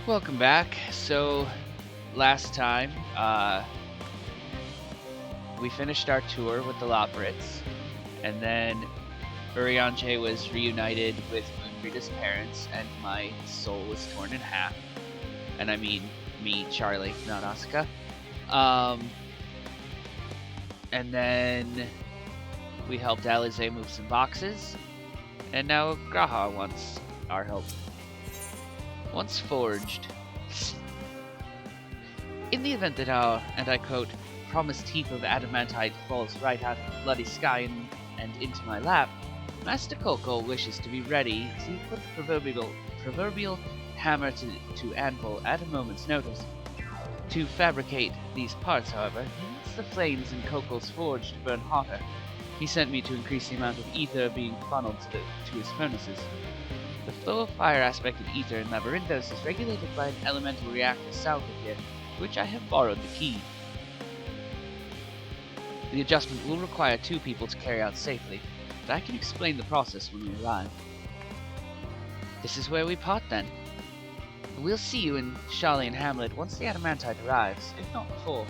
Welcome back. So, last time, we finished our tour with the Loporits, and then Urianger was reunited with Moonbreeder's parents, and my soul was torn in half. And I mean me, Charlie, not Asuka. Um, and then we helped Alize move some boxes, and now Graha wants our help. Once forged, in the event that our, and I quote, promised heap of adamantite falls right out of the bloody sky and into my lap, Master Coco wishes to be ready to put the proverbial hammer to anvil at a moment's notice. To fabricate these parts, however, he needs the flames in Coco's forge to burn hotter. He sent me to increase the amount of ether being funneled to his furnaces. The flow of fire aspect of ether in Labyrinthos is regulated by an elemental reactor south of here, to which I have borrowed the key. The adjustment will require 2 people to carry out safely, but I can explain the process when we arrive. This is where we part then. We'll see you in Charlie and Hamlet once the adamantite arrives, if not before.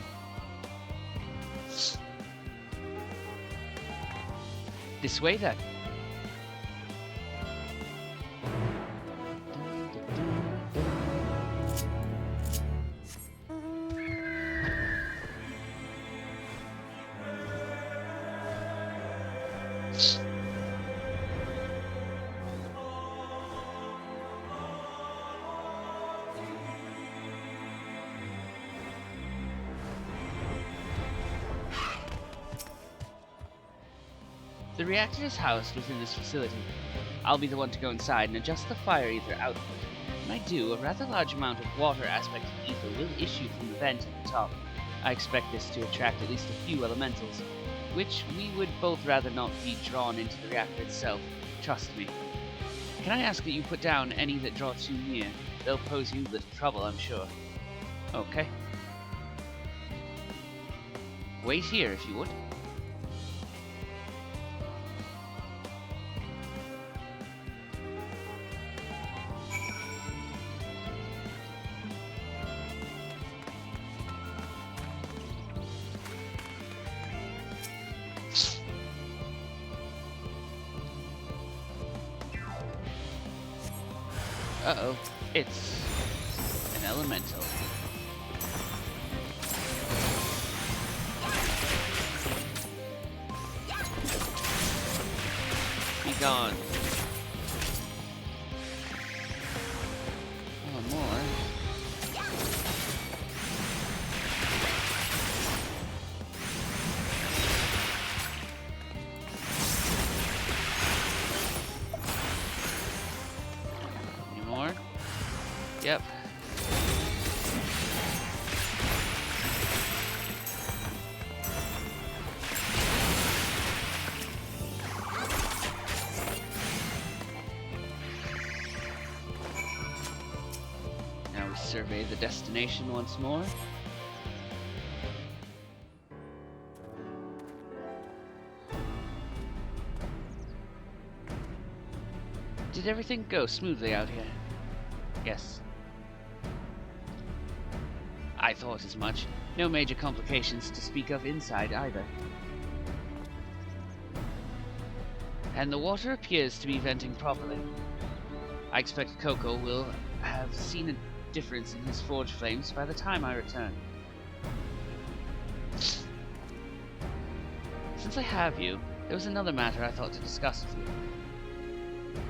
This way then. The reactor is housed within this facility. I'll be the one to go inside and adjust the fire ether output. When I do, a rather large amount of water aspect of ether will issue from the vent at the top. I expect this to attract at least a few elementals, which we would both rather not be drawn into the reactor itself. Trust me. Can I ask that you put down any that draw too near? They'll pose you little trouble, I'm sure. Okay. Wait here, if you would. Uh-oh. It's an elemental. Be gone. Oh, more. Any more? Yep. Now we survey the destination once more. Did everything go smoothly out here? Yes. I thought as much. No major complications to speak of inside either. And the water appears to be venting properly. I expect Coco will have seen a difference in his forge flames by the time I return. Since I have you, there was another matter I thought to discuss with you.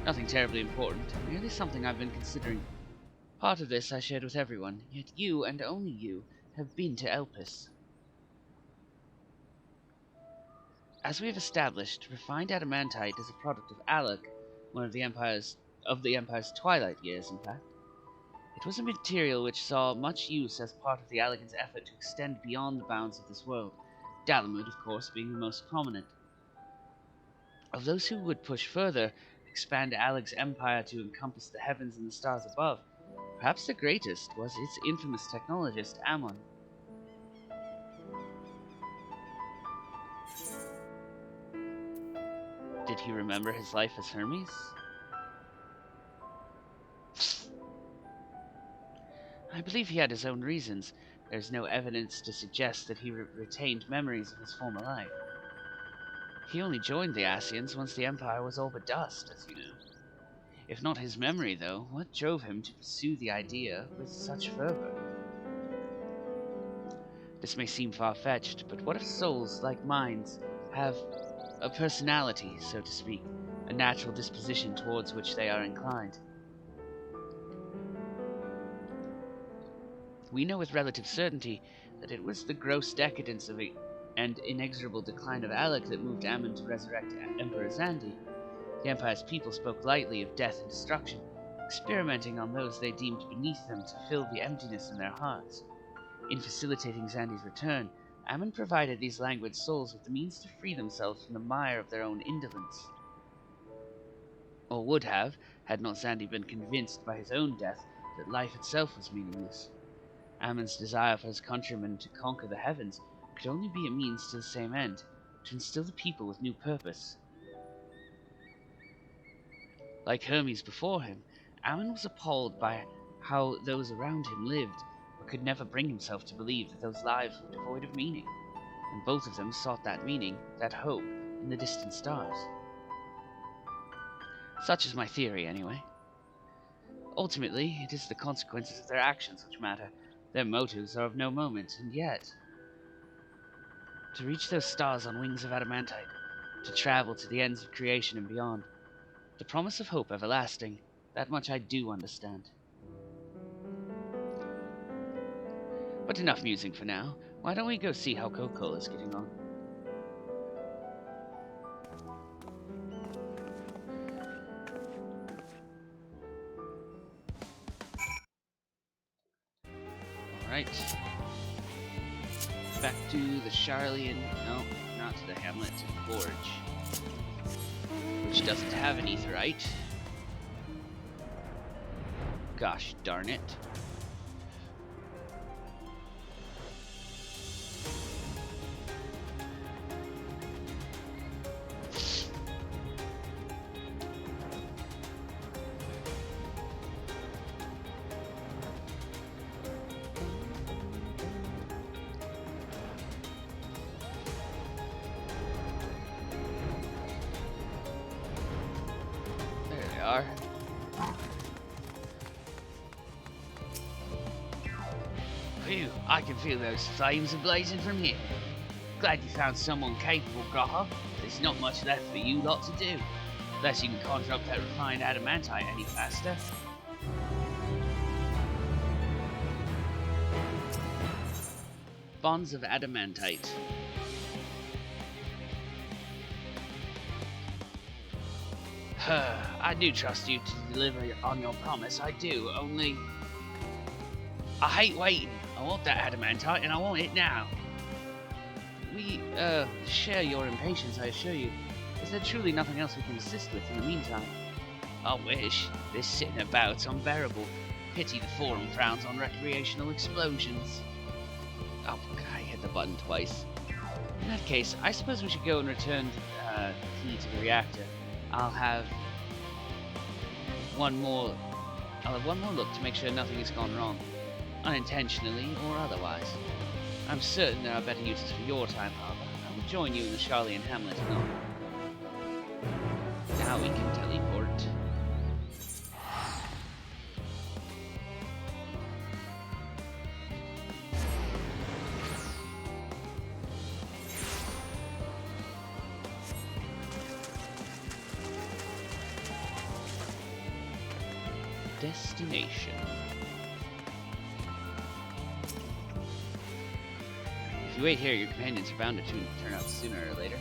Nothing terribly important, merely something I've been considering. Part of this I shared with everyone, yet you, and only you, have been to Elpis. As we have established, refined adamantite is a product of Alec, one of the Empire's twilight years, in fact. It was a material which saw much use as part of the Allegans' effort to extend beyond the bounds of this world, Dalamud, of course, being the most prominent. Of those who would push further, expand Alec's empire to encompass the heavens and the stars above, perhaps the greatest was its infamous technologist, Ammon. Did he remember his life as Hermes? I believe he had his own reasons. There's no evidence to suggest that he retained memories of his former life. He only joined the Asians once the Empire was all but dust, as you know. If not his memory, though, what drove him to pursue the idea with such fervor? This may seem far-fetched, but what if souls, like minds, have a personality, so to speak, a natural disposition towards which they are inclined? We know with relative certainty that it was the gross decadence of it and inexorable decline of Alec that moved Ammon to resurrect Emperor Zandi. The Empire's people spoke lightly of death and destruction, experimenting on those they deemed beneath them to fill the emptiness in their hearts. In facilitating Zandi's return, Ammon provided these languid souls with the means to free themselves from the mire of their own indolence. Or would have, had not Zandi been convinced by his own death that life itself was meaningless. Ammon's desire for his countrymen to conquer the heavens could only be a means to the same end, to instill the people with new purpose. Like Hermes before him, Ammon was appalled by how those around him lived, but could never bring himself to believe that those lives were devoid of meaning, and both of them sought that meaning, that hope, in the distant stars. Such is my theory, anyway. Ultimately, it is the consequences of their actions which matter. Their motives are of no moment, and yet, to reach those stars on wings of adamantite, to travel to the ends of creation and beyond, the promise of hope everlasting, that much I do understand. But enough musing for now. Why don't we go see how Coco is getting on? Alright. Back to the Charlian. No, not to the Hamlet, to the Forge. Which doesn't have an aetherite. Gosh darn it. Are. Phew, I can feel those flames ablazing from here. Glad you found someone capable, Grotter. There's not much left for you lot to do, unless you can conjure up that refined adamantite any faster. Bonds of adamantite. I do trust you to deliver on your promise, I do, only... I hate waiting. I want that adamantite, and I want it now. We, share your impatience, I assure you. Is there truly nothing else we can assist with in the meantime? I wish. This sitting about's unbearable. Pity the Forum frowns on recreational explosions. Oh, I hit the button twice. In that case, I suppose we should go and return the key to the reactor. I'll have one more look to make sure nothing has gone wrong, unintentionally or otherwise. I'm certain there are better uses for your time, however. I will join you in the Charlian Hamlet anon. Now we can teleport. Destination. If you wait here, your companions are bound to turn up sooner or later.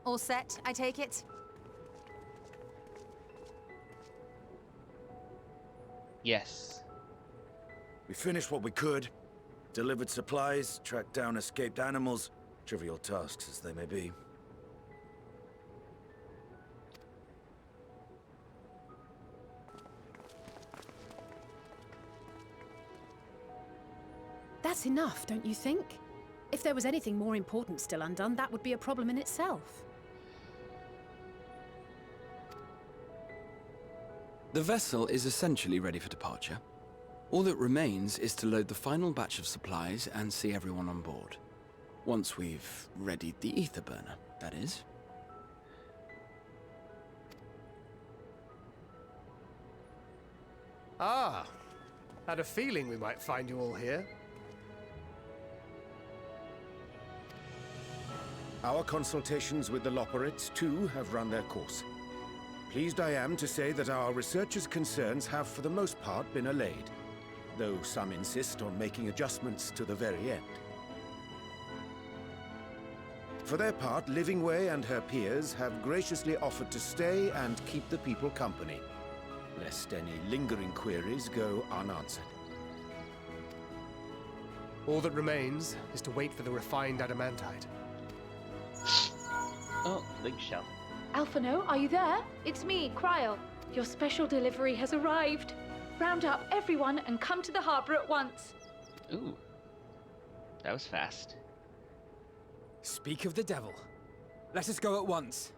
All set, I take it? Yes. We finished what we could, delivered supplies, tracked down escaped animals, trivial tasks as they may be. That's enough, don't you think? If there was anything more important still undone, that would be a problem in itself. The vessel is essentially ready for departure. All that remains is to load the final batch of supplies and see everyone on board. Once we've readied the ether burner, that is. Ah, had a feeling we might find you all here. Our consultations with the Loperites, too, have run their course. Pleased I am to say that our researchers' concerns have for the most part been allayed, though some insist on making adjustments to the very end. For their part, Livingway and her peers have graciously offered to stay and keep the people company, lest any lingering queries go unanswered. All that remains is to wait for the refined adamantite. Oh, big shelf. Alphano, are you there? It's me, Cryo. Your special delivery has arrived. Round up everyone and come to the harbor at once. Ooh. That was fast. Speak of the devil. Let us go at once.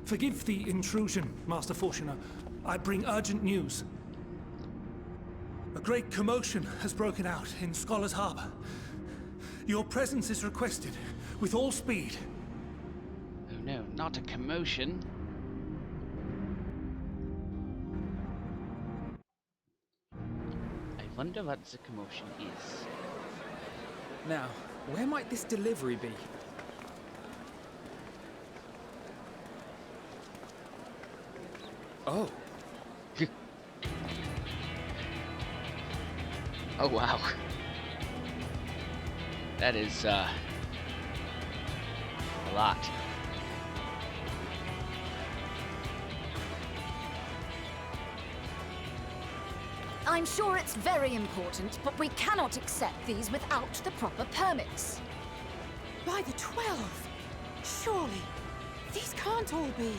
Forgive the intrusion, Master Fortuner. I bring urgent news. A great commotion has broken out in Scholar's Harbor. Your presence is requested, with all speed. Oh no, not a commotion. I wonder what the commotion is. Now, where might this delivery be? Oh. Oh wow. That is a lot. I'm sure it's very important, but we cannot accept these without the proper permits. By the 12! Surely, these can't all be.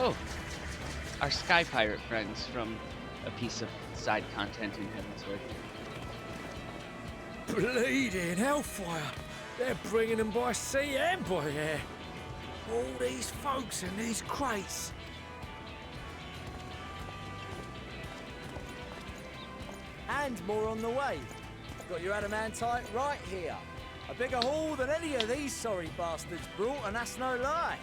Oh, our sky pirate friends from a piece of side content in Heavensward. Bleeding hellfire! They're bringing them by sea and by air. All these folks and these crates. And more on the way. Got your adamantite right here. A bigger haul than any of these sorry bastards brought, and that's no lie.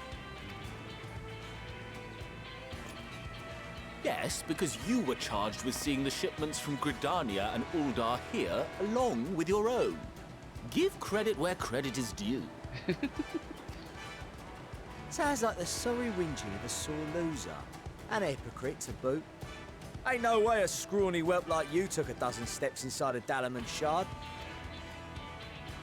Yes, because you were charged with seeing the shipments from Gridania and Uldar here, along with your own. Give credit where credit is due. Sounds like the sorry whinging of a sore loser. An hypocrite to boot. Ain't no way a scrawny whelp like you took a dozen steps inside a Dalaman shard.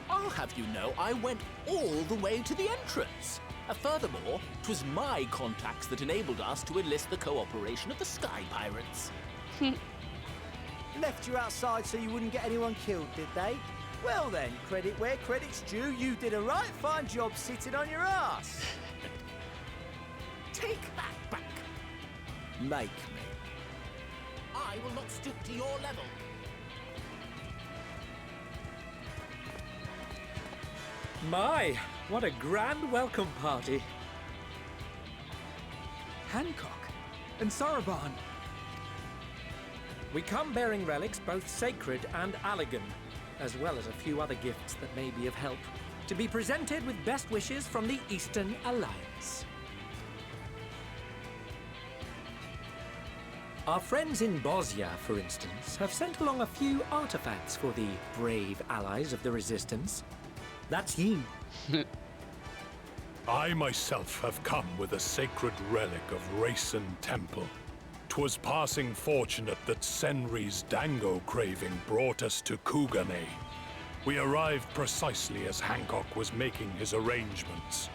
I'll have you know I went all the way to the entrance. Furthermore, 'twas my contacts that enabled us to enlist the cooperation of the Sky Pirates. Left you outside so you wouldn't get anyone killed, did they? Well then, credit where credit's due, you did a right fine job sitting on your ass. Take that back. Make me. I will not stoop to your level. My, what a grand welcome party. Hancock and Soroban. We come bearing relics both sacred and Allegan, as well as a few other gifts that may be of help, to be presented with best wishes from the Eastern Alliance. Our friends in Bosnia, for instance, have sent along a few artifacts for the brave allies of the Resistance. That's you. I myself have come with a sacred relic of Rayson Temple. 'Twas passing fortunate that Senri's dango craving brought us to Kugane. We arrived precisely as Hancock was making his arrangements.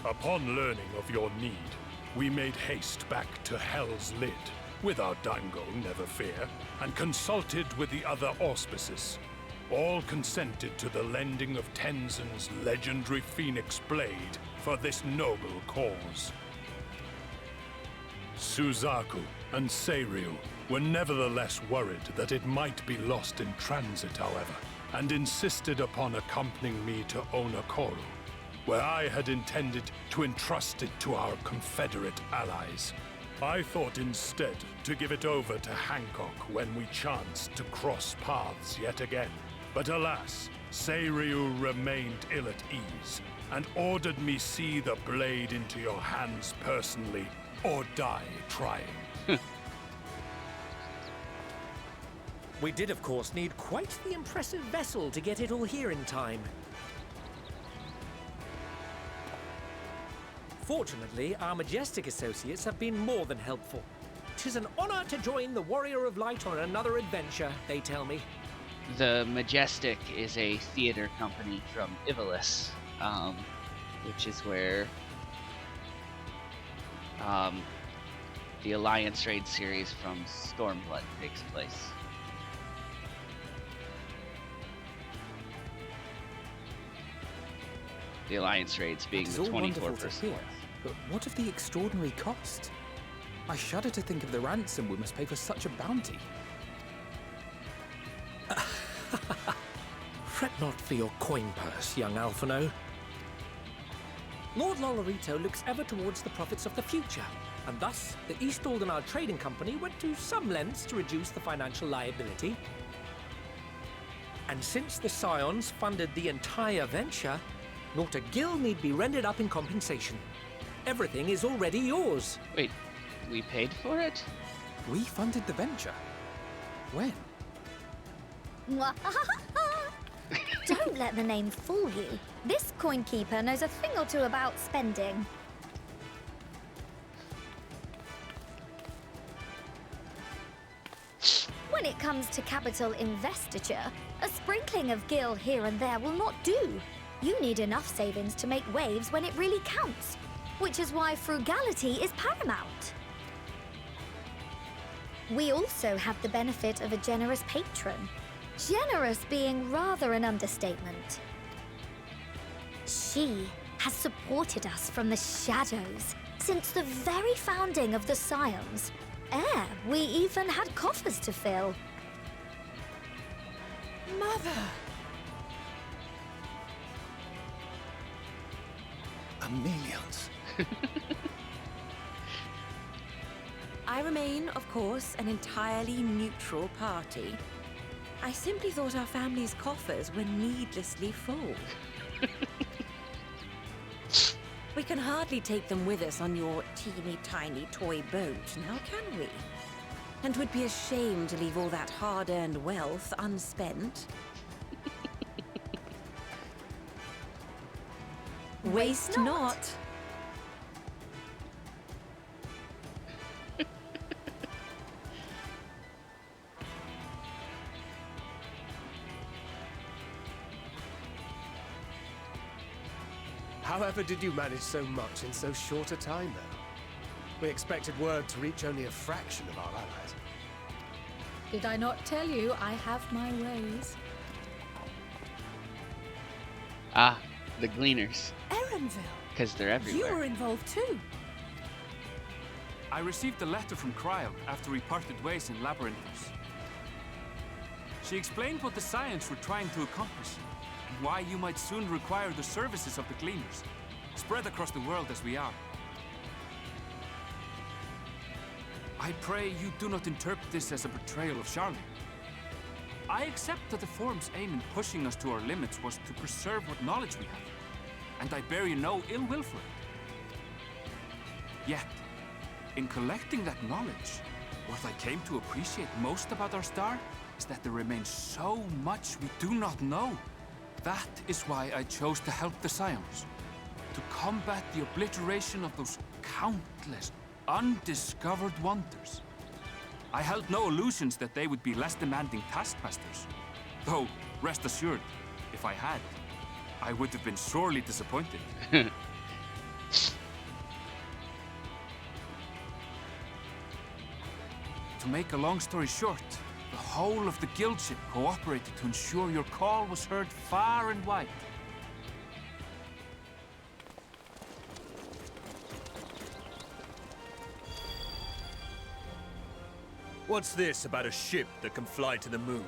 Upon learning of your need, We made haste back to Hell's Lid, with our Dango, never fear, and consulted with the other auspices. All consented to the lending of Tenzin's legendary Phoenix Blade for this noble cause. Suzaku and Seiryu were nevertheless worried that it might be lost in transit, however, and insisted upon accompanying me to Onakoru, where I had intended to entrust it to our Confederate allies. I thought instead to give it over to Hancock when we chanced to cross paths yet again. But alas, Seiryu remained ill at ease, and ordered me see the blade into your hands personally, or die trying. We did, of course, need quite the impressive vessel to get it all here in time. Fortunately, our Majestic associates have been more than helpful. 'Tis an honor to join the Warrior of Light on another adventure, they tell me. The Majestic is a theater company from Ivalice, which is where the Alliance Raid series from Stormblood takes place. The Alliance Raids being the 24-person. But what of the extraordinary cost? I shudder to think of the ransom we must pay for such a bounty. Fret not for your coin purse, young Alphino. Lord Lolorito looks ever towards the profits of the future, and thus the East Aldenard Trading Company went to some lengths to reduce the financial liability. And since the Scions funded the entire venture, not a gill need be rendered up in compensation. Everything is already yours. Wait, we paid for it? We funded the venture? When? Don't let the name fool you. This coin keeper knows a thing or two about spending. When it comes to capital investiture, a sprinkling of gil here and there will not do. You need enough savings to make waves when it really counts, which is why frugality is paramount. We also have the benefit of a generous patron. Generous being rather an understatement. She has supported us from the shadows since the very founding of the Scions. We even had coffers to fill. Mother! Millions. I remain, of course, an entirely neutral party. I simply thought our family's coffers were needlessly full. We can hardly take them with us on your teeny-tiny toy boat, now can we? And would be ashamed to leave all that hard-earned wealth unspent. Waste not. However did you manage so much in so short a time, though? We expected word to reach only a fraction of our allies. Did I not tell you I have my ways? Ah, the Gleaners. Erenville! Because they're everywhere. You were involved too. I received a letter from Cryo after we parted ways in Labyrinthos. She explained what the Scions were trying to accomplish, and why you might soon require the services of the Gleaners, spread across the world as we are. I pray you do not interpret this as a betrayal of Charlie. I accept that the Forum's aim in pushing us to our limits was to preserve what knowledge we have, and I bear you no ill will for it. Yet, in collecting that knowledge, what I came to appreciate most about our star is that there remains so much we do not know. That is why I chose to help the Scions, to combat the obliteration of those countless undiscovered wonders. I held no illusions that they would be less demanding taskmasters. Though, rest assured, if I had, I would have been sorely disappointed. To make a long story short, the whole of the guild ship cooperated to ensure your call was heard far and wide. What's this about a ship that can fly to the moon?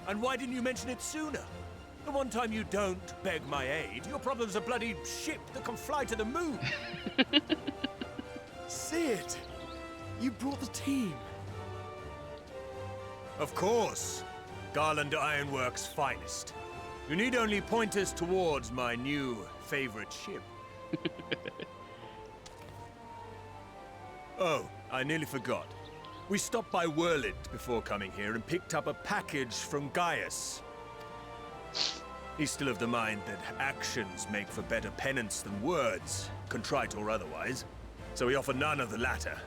And why didn't you mention it sooner? The one time you don't beg my aid, your problem's a bloody ship that can fly to the moon. Sid, you brought the team. Of course. Garland Ironworks' finest. You need only point us towards my new favorite ship. Oh, I nearly forgot. We stopped by Whirlid before coming here and picked up a package from Gaius. He's still of the mind that actions make for better penance than words, contrite or otherwise, so we offer none of the latter.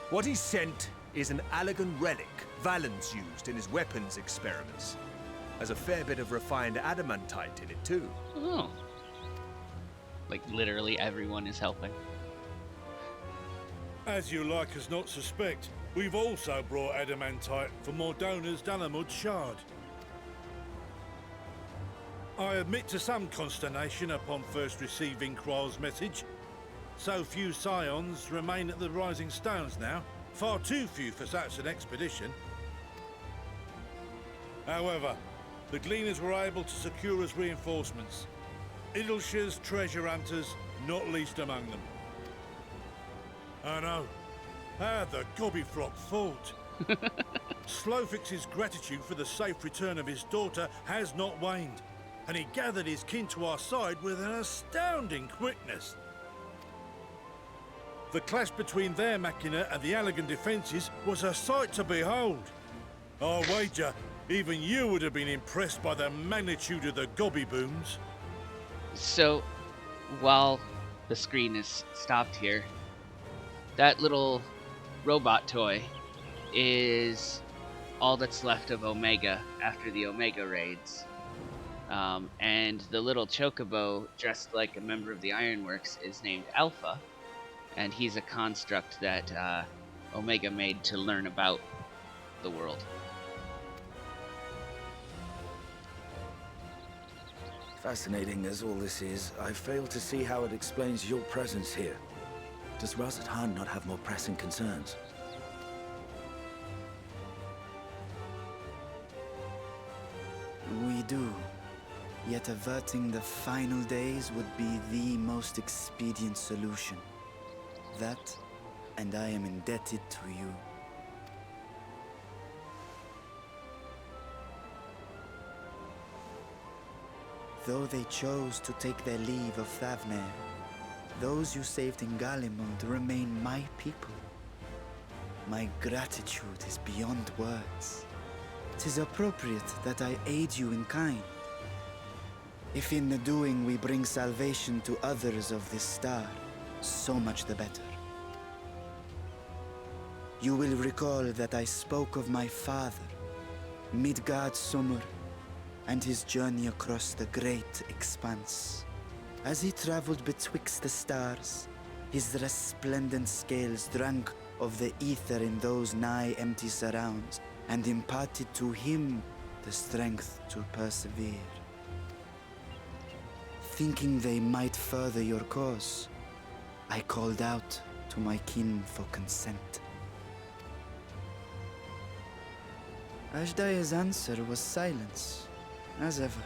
What he sent is an Allegan relic Valens used in his weapons experiments. Has a fair bit of refined adamantite in it too. Oh. Like, literally everyone is helping. As you like us not suspect, we've also brought adamantite for Mordona's Dalamud shard. I admit to some consternation upon first receiving Kryl's message. So few scions remain at the Rising Stones now. Far too few for such an expedition. However, the Gleaners were able to secure us reinforcements. Idleshire's treasure hunters, not least among them. I know. How the Gobbyfrog fought. Slowfix's gratitude for the safe return of his daughter has not waned, and he gathered his kin to our side with an astounding quickness. The clash between their machina and the Allegan defences was a sight to behold. I wager even you would have been impressed by the magnitude of the Gobby booms. So, while the screen is stopped here, that little robot toy is all that's left of Omega after the Omega raids. And the little chocobo, dressed like a member of the Ironworks, is named Alpha, and he's a construct that Omega made to learn about the world. Fascinating as all this is, I fail to see how it explains your presence here. Does Razat Han not have more pressing concerns? We do. Yet averting the final days would be the most expedient solution. That, and I am indebted to you. Though they chose to take their leave of Thavnair, those you saved in Galimund remain my people. My gratitude is beyond words. 'Tis appropriate that I aid you in kind. If in the doing we bring salvation to others of this star, so much the better. You will recall that I spoke of my father, Midgard Summer, and his journey across the great expanse. As he traveled betwixt the stars, his resplendent scales drank of the ether in those nigh empty surrounds, and imparted to him the strength to persevere. Thinking they might further your cause, I called out to my kin for consent. Ashdai's answer was silence, as ever.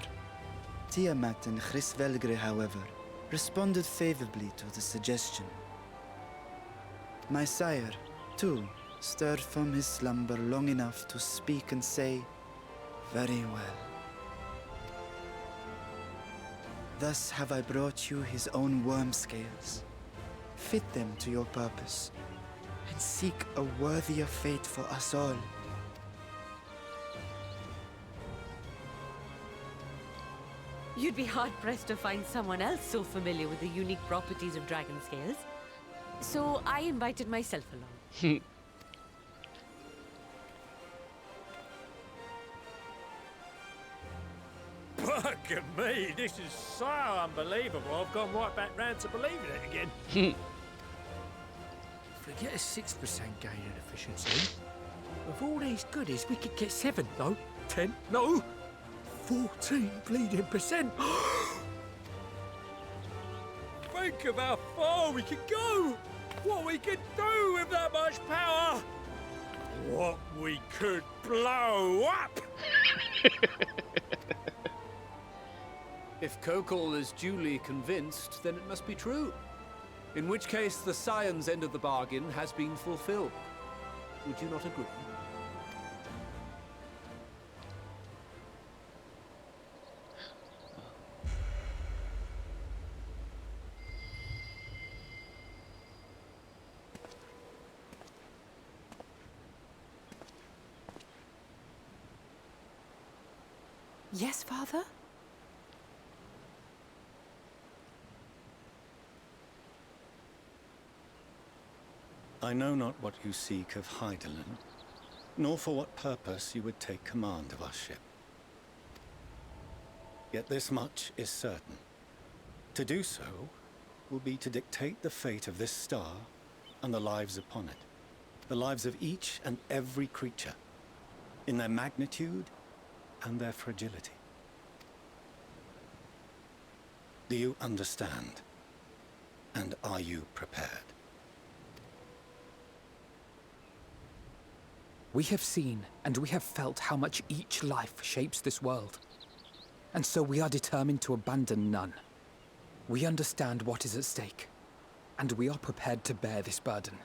Tiamat and Chris-Velgre, however, responded favorably to the suggestion. My sire, too, stirred from his slumber long enough to speak and say, "Very well." Thus have I brought you his own worm scales. Fit them to your purpose, and seek a worthier fate for us all. You'd be hard-pressed to find someone else so familiar with the unique properties of dragon scales. So I invited myself along. Bugger me, this is so unbelievable. I've gone right back round to believing it again. Forget a 6% gain in efficiency. With all these goodies, we could get 7, no, 10, no, 14 bleeding percent. Think of how far we could go. What we could do with that much power. What we could blow up. If Kokol is duly convinced, then it must be true. In which case, the Scion's end of the bargain has been fulfilled. Would you not agree? Yes, Father? I know not what you seek of Hydaelyn, nor for what purpose you would take command of our ship. Yet this much is certain. To do so will be to dictate the fate of this star and the lives upon it. The lives of each and every creature, in their magnitude and their fragility. Do you understand? And are you prepared? We have seen and we have felt how much each life shapes this world. And so we are determined to abandon none. We understand what is at stake, and we are prepared to bear this burden.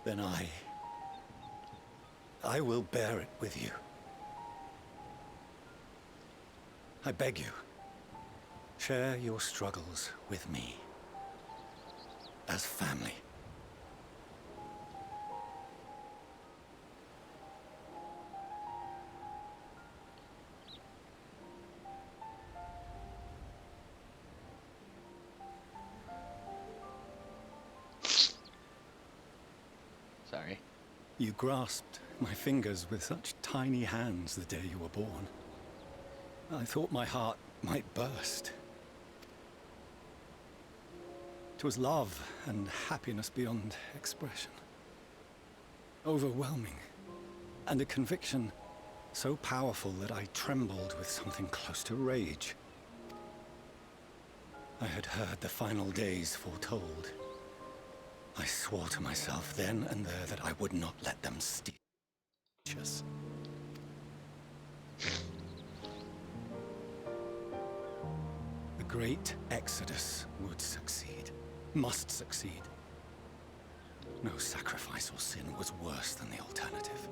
Then I will bear it with you. I beg you, share your struggles with me. As family. Sorry. You grasped my fingers with such tiny hands the day you were born. I thought my heart might burst. 'Twas love and happiness beyond expression. Overwhelming. And a conviction so powerful that I trembled with something close to rage. I had heard the final days foretold. I swore to myself then and there that I would not let them steal us. The great exodus would succeed. Must succeed. No sacrifice or sin was worse than the alternative.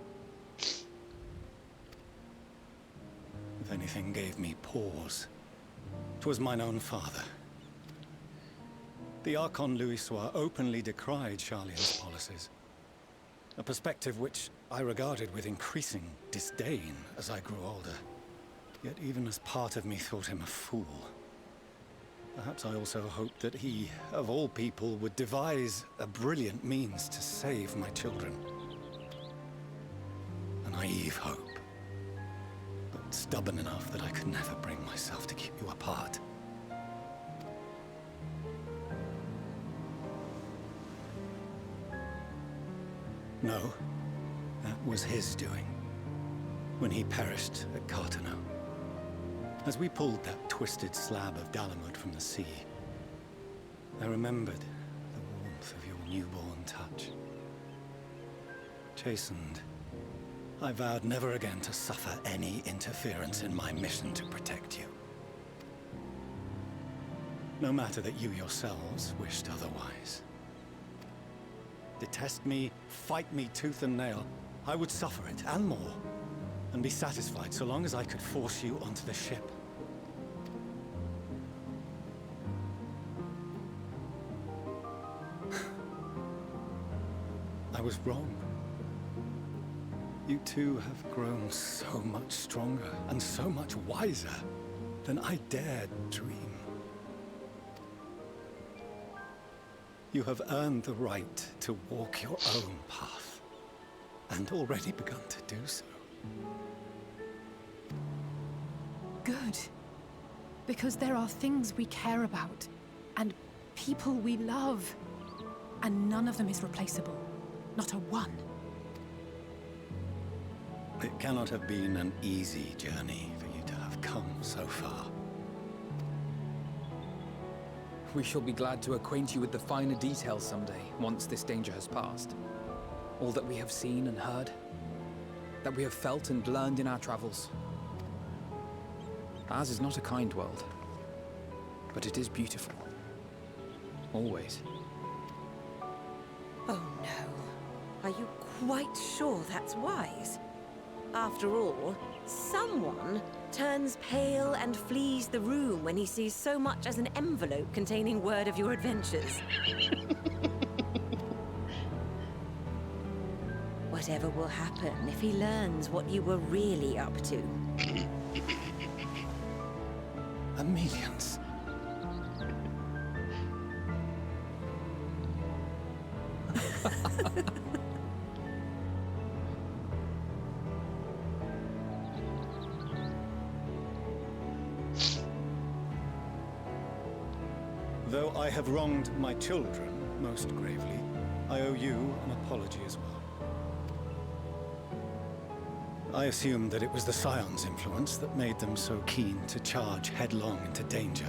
If anything gave me pause, 'twas mine own father. The Archon Louisoix openly decried Charlian's policies, a perspective which I regarded with increasing disdain as I grew older. Yet even as part of me thought him a fool. Perhaps I also hoped that he, of all people, would devise a brilliant means to save my children. A naive hope, but stubborn enough that I could never bring myself to keep you apart. No, that was his doing, when he perished at Carteneau. As we pulled that twisted slab of Dalamud from the sea, I remembered the warmth of your newborn touch. Chastened, I vowed never again to suffer any interference in my mission to protect you. No matter that you yourselves wished otherwise. Detest me, fight me tooth and nail, I would suffer it, and more, and be satisfied so long as I could force you onto the ship. I was wrong. You two have grown so much stronger and so much wiser than I dared dream. You have earned the right to walk your own path, and already begun to do so. Good. Because there are things we care about, and people we love, and none of them is replaceable. Not a one. It cannot have been an easy journey for you to have come so far. We shall be glad to acquaint you with the finer details someday, once this danger has passed. All that we have seen and heard, that we have felt and learned in our travels. Ours is not a kind world, but it is beautiful. Always. Oh no. Are you quite sure that's wise? After all, someone turns pale and flees the room when he sees so much as an envelope containing word of your adventures. Whatever will happen if he learns what you were really up to? Amelians. Though I have wronged my children most gravely, I owe you an apology as well. I assumed that it was the Scion's influence that made them so keen to charge headlong into danger.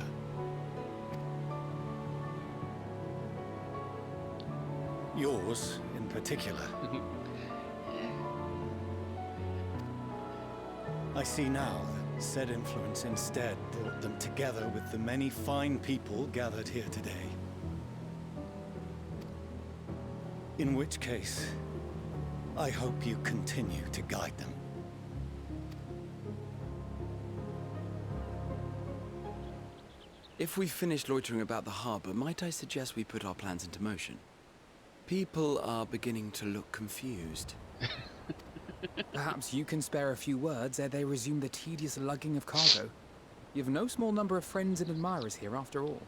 Yours, in particular. I see now that said influence instead brought them together with the many fine people gathered here today. In which case, I hope you continue to guide them. If we've finished loitering about the harbor, might I suggest we put our plans into motion? People are beginning to look confused. Perhaps you can spare a few words ere they resume the tedious lugging of cargo. You have no small number of friends and admirers here, after all.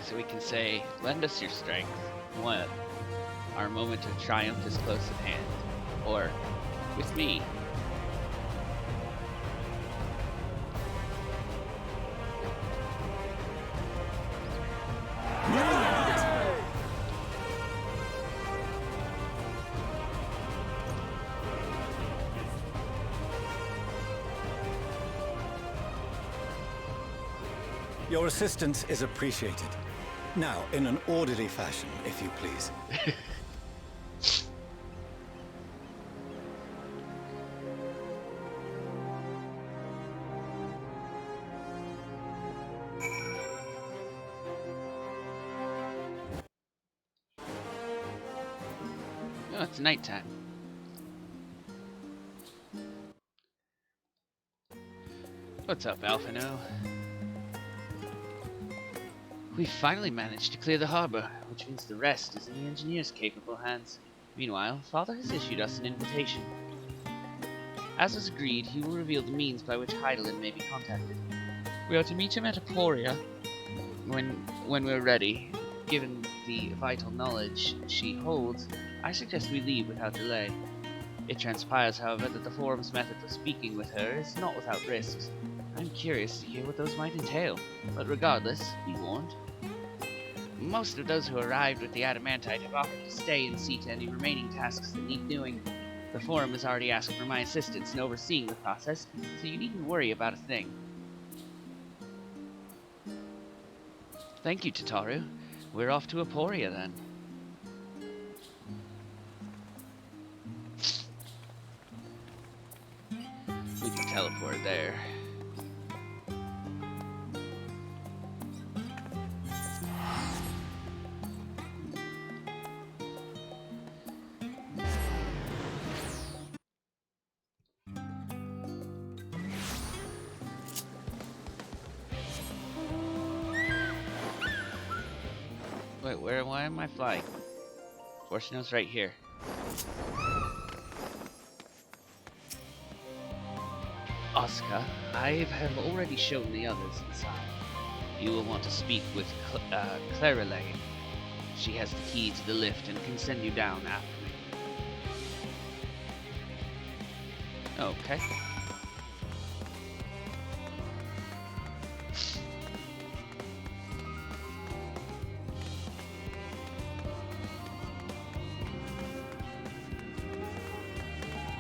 So we can say, lend us your strength. 1. Our moment of triumph is close at hand. Or, with me. Your assistance is appreciated. Now, in an orderly fashion, if you please. Oh, it's nighttime. What's up, Alphino? We finally managed to clear the harbor, which means the rest is in the engineer's capable hands. Meanwhile, Father has issued us an invitation. As was agreed, he will reveal the means by which Heidelin may be contacted. We are to meet him at Aporia when we're ready. Given the vital knowledge she holds, I suggest we leave without delay. It transpires, however, that the Forum's method for speaking with her is not without risks. I'm curious to hear what those might entail, but regardless, be warned. Most of those who arrived with the Adamantite have offered to stay and see to any remaining tasks that need doing. The Forum has already asked for my assistance in overseeing the process, so you needn't worry about a thing. Thank you, Tataru. We're off to Aporia then. We can teleport there. Wait, why am I flying? Fortuna's right here. Oscar, I have already shown the others inside. You will want to speak with Clara Lane. She has the key to the lift and can send you down after me. Okay.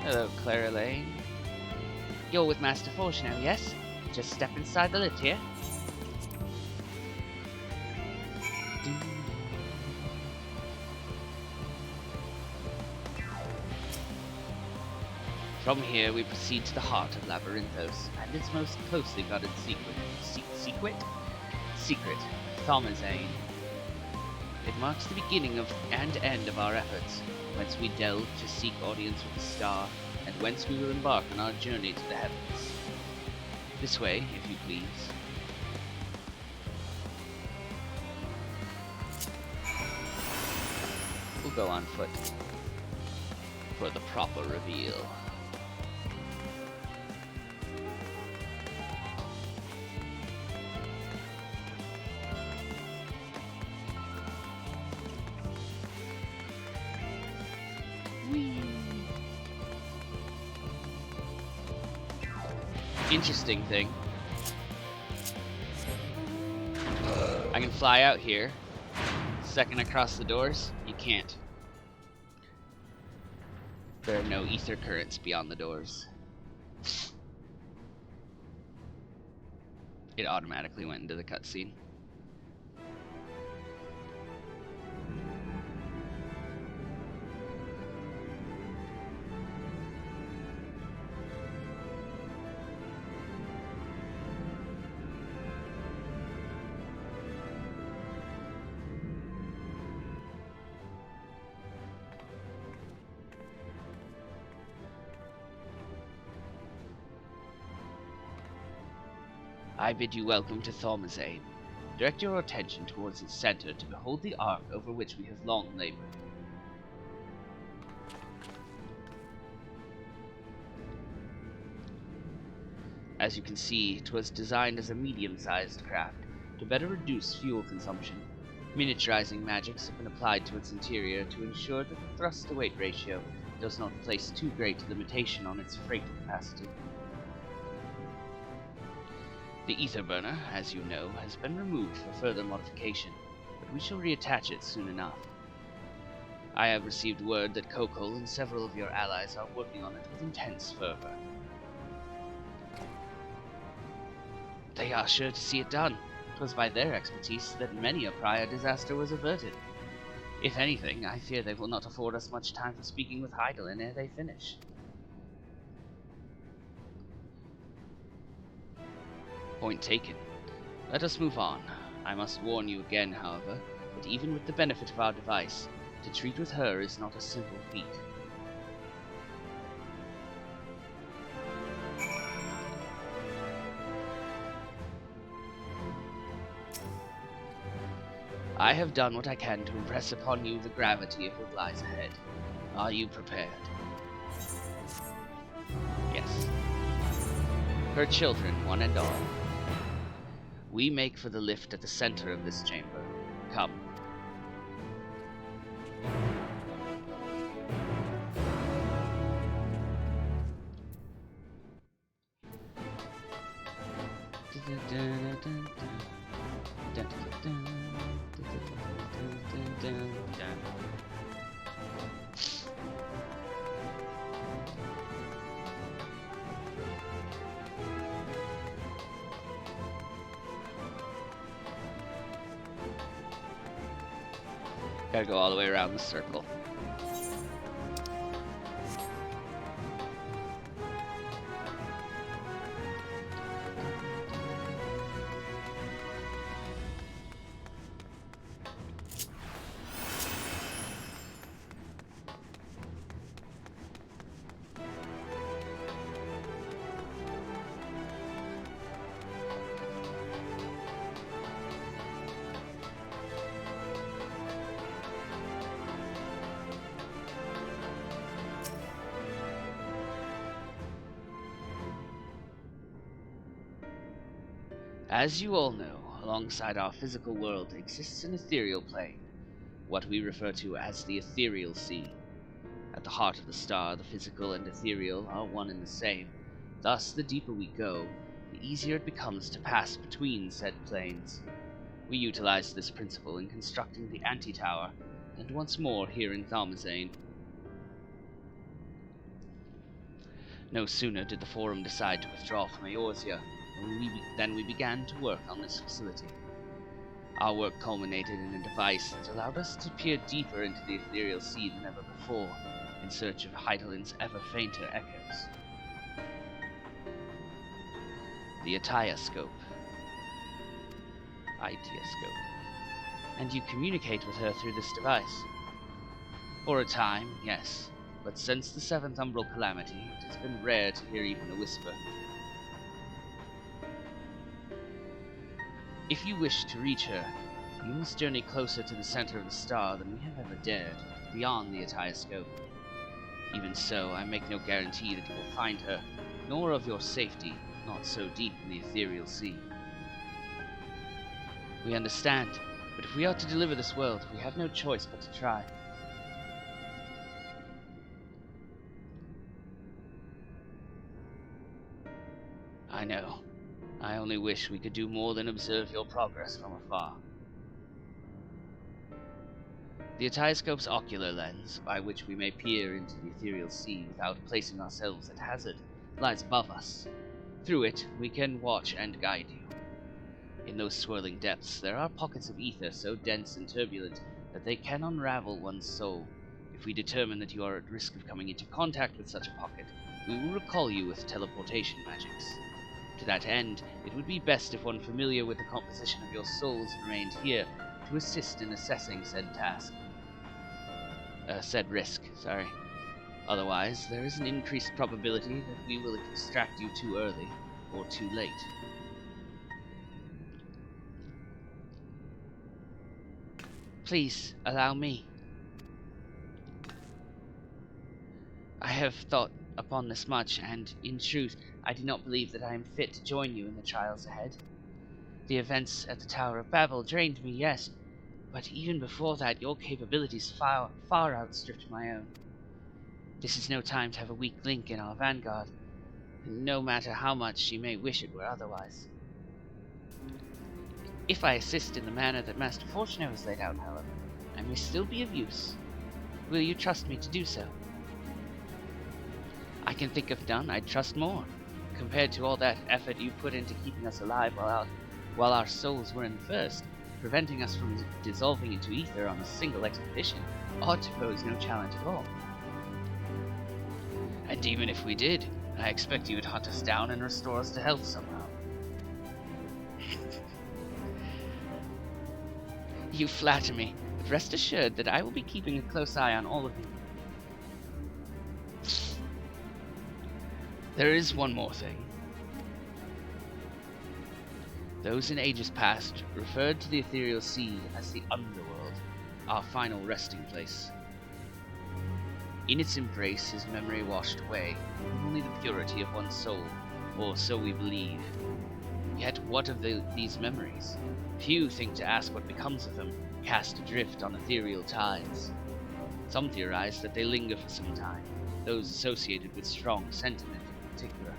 Hello, Clara Lane. You're with Master Forge now, yes? Just step inside the lift here. From here, we proceed to the heart of Labyrinthos and its most closely guarded secret, Thomazane. It marks the beginning of and end of our efforts, whence we delve to seek audience with the star, and whence we will embark on our journey to the heavens. This way, if you please. We'll go on foot for the proper reveal. Interesting thing. I can fly out here. Second across the doors, you can't. There are no ether currents beyond the doors. It automatically went into the cutscene. I bid you welcome to Thomazane. Direct your attention towards its center to behold the ark over which we have long labored. As you can see, it was designed as a medium-sized craft to better reduce fuel consumption. Miniaturizing magics have been applied to its interior to ensure that the thrust-to-weight ratio does not place too great a limitation on its freight capacity. The ether burner, as you know, has been removed for further modification, but we shall reattach it soon enough. I have received word that Kokol and several of your allies are working on it with intense fervor. They are sure to see it done. 'Twas by their expertise that many a prior disaster was averted. If anything, I fear they will not afford us much time for speaking with Heidelin ere they finish. Point taken. Let us move on. I must warn you again, however, that even with the benefit of our device, to treat with her is not a simple feat. I have done what I can to impress upon you the gravity of what lies ahead. Are you prepared? Yes. Her children, one and all. We make for the lift at the center of this chamber. Come. Gotta go all the way around the circle. As you all know, alongside our physical world exists an ethereal plane, what we refer to as the ethereal sea. At the heart of the star, the physical and ethereal are one and the same. Thus, the deeper we go, the easier it becomes to pass between said planes. We utilized this principle in constructing the Anti-Tower, and once more here in Thalmazane. No sooner did the Forum decide to withdraw from Eorzea than we began to work on this facility. Our work culminated in a device that allowed us to peer deeper into the ethereal sea than ever before, in search of Hydaelyn's ever fainter echoes. The Etioscope. And you communicate with her through this device. For a time, yes, but since the 7th Umbral Calamity, it has been rare to hear even a whisper. If you wish to reach her, you must journey closer to the center of the star than we have ever dared, beyond the Etioscope. Even so, I make no guarantee that you will find her, nor of your safety, not so deep in the ethereal sea. We understand, but if we are to deliver this world, we have no choice but to try. I know. I only wish we could do more than observe your progress from afar. The Etioscope's ocular lens, by which we may peer into the ethereal sea without placing ourselves at hazard, lies above us. Through it, we can watch and guide you. In those swirling depths, there are pockets of ether so dense and turbulent that they can unravel one's soul. If we determine that you are at risk of coming into contact with such a pocket, we will recall you with teleportation magics. To that end, it would be best if one familiar with the composition of your souls remained here to assist in assessing said task. Said risk, sorry. Otherwise, there is an increased probability that we will extract you too early or too late. Please, allow me. I have thought upon this much, and, in truth, I do not believe that I am fit to join you in the trials ahead. The events at the Tower of Babel drained me, yes, but even before that, your capabilities far outstripped my own. This is no time to have a weak link in our vanguard, no matter how much she may wish it were otherwise. If I assist in the manner that Master Fortuner has laid out, however, I may still be of use. Will you trust me to do so? I can think of none I'd trust more, compared to all that effort you put into keeping us alive while our souls were in the first. Preventing us from dissolving into ether on a single expedition ought to pose no challenge at all. And even if we did, I expect you would hunt us down and restore us to health somehow. You flatter me, but rest assured that I will be keeping a close eye on all of you. There is one more thing. Those in ages past referred to the ethereal sea as the underworld, our final resting place. In its embrace is memory washed away, only the purity of one's soul, or so we believe. Yet what of these memories? Few think to ask what becomes of them, cast adrift on ethereal tides. Some theorize that they linger for some time, those associated with strong sentiment in particular.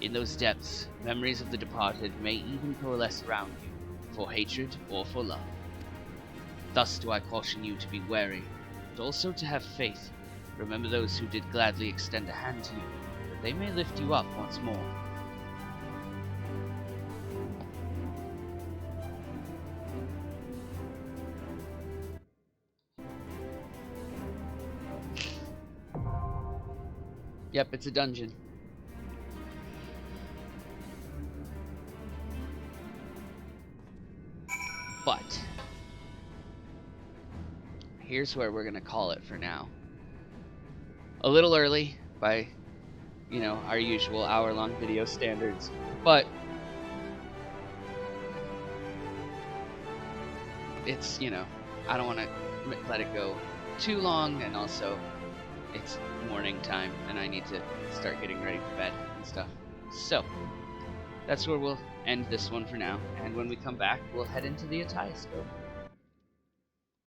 In those depths, memories of the departed may even coalesce around you, for hatred or for love. Thus do I caution you to be wary, but also to have faith. Remember those who did gladly extend a hand to you, that they may lift you up once more. Yep, it's a dungeon. But here's where we're gonna call it for now. A little early by, our usual hour-long video standards, but it's, I don't want to let it go too long, and also it's morning time and I need to start getting ready for bed and stuff. So, that's where we'll end this one for now, and when we come back, we'll head into the Ataioscope.